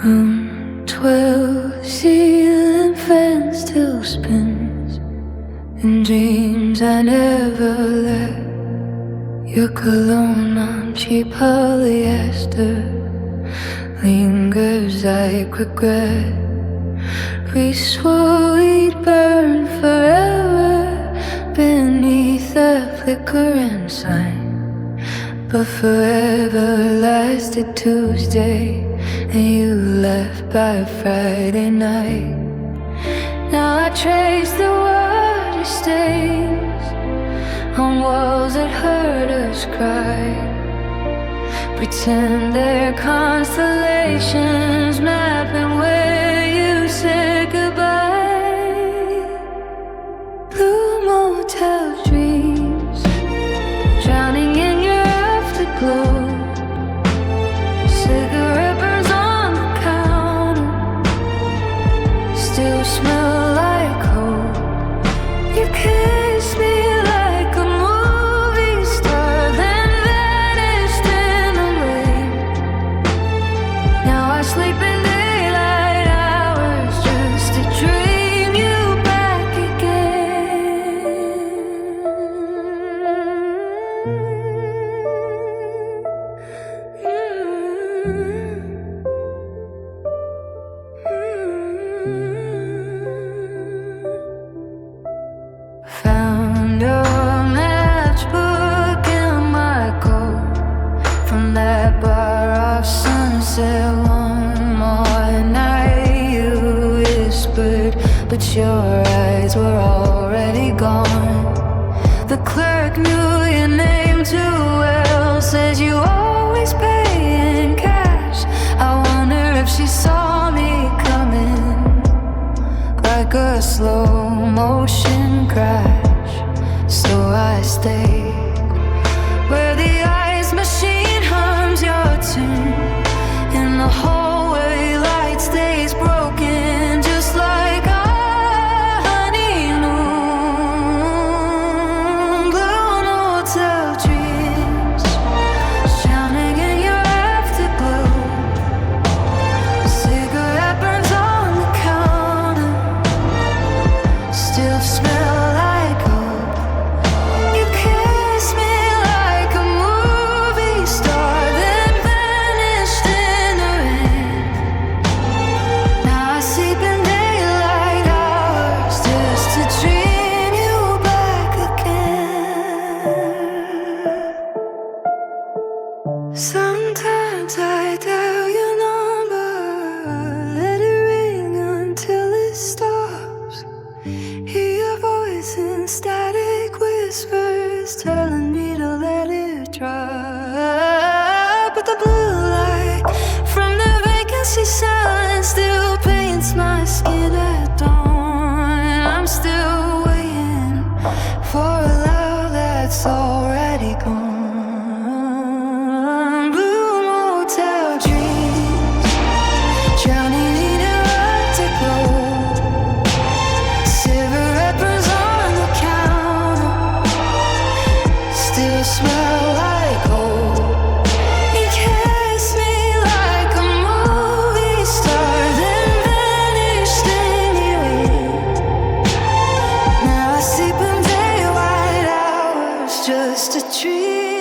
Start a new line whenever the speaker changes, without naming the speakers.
12 ceiling fan still spins in dreams I never let. Your cologne on cheap polyester lingers like regret. We swore we'd burn forever beneath the flickering sign, but forever lasted Tuesday, and you left by Friday night. Now I trace the water stains on walls that hurt us cry, pretend they're constellations mapping where you said goodbye. Blue motel dreams drowning in your afterglow. Cigarette burns on the counter, still smell like hope. You kiss me like a movie star, then vanished in the rain. Now I sleep in daylight hours just to dream you back Found your matchbook in my coat from that bar off Sunset. One more night, you whispered, but your eyes were already gone. The clerk knew your name too well, says you always pay in cash. I wonder if she saw me coming, like a slow motion crash. So I stayed where the ice machine hums your tune. In the hallway, light stays broken, just like our honeymoon. Blue hotel dreams drowning in your afterglow. Cigarette burns on the counter, still smell like hope. You kiss me like a movie star, then vanished in the rain. Now I sleep in daylight hours just to dream you back again. Sometimes I dial your number, let it ring until it stops. Hear your voice in static whispers telling me to let it drop. But the blue light from the vacancy sign still paints my skin at dawn. I'm still waiting for a love that's already gone. Blue motel dreams drowning in your afterglow. Cigarette burns on the counter, still smell like hope. You kiss me like a movie star, then vanished anyway. Now I sleep in daylight hours just to dream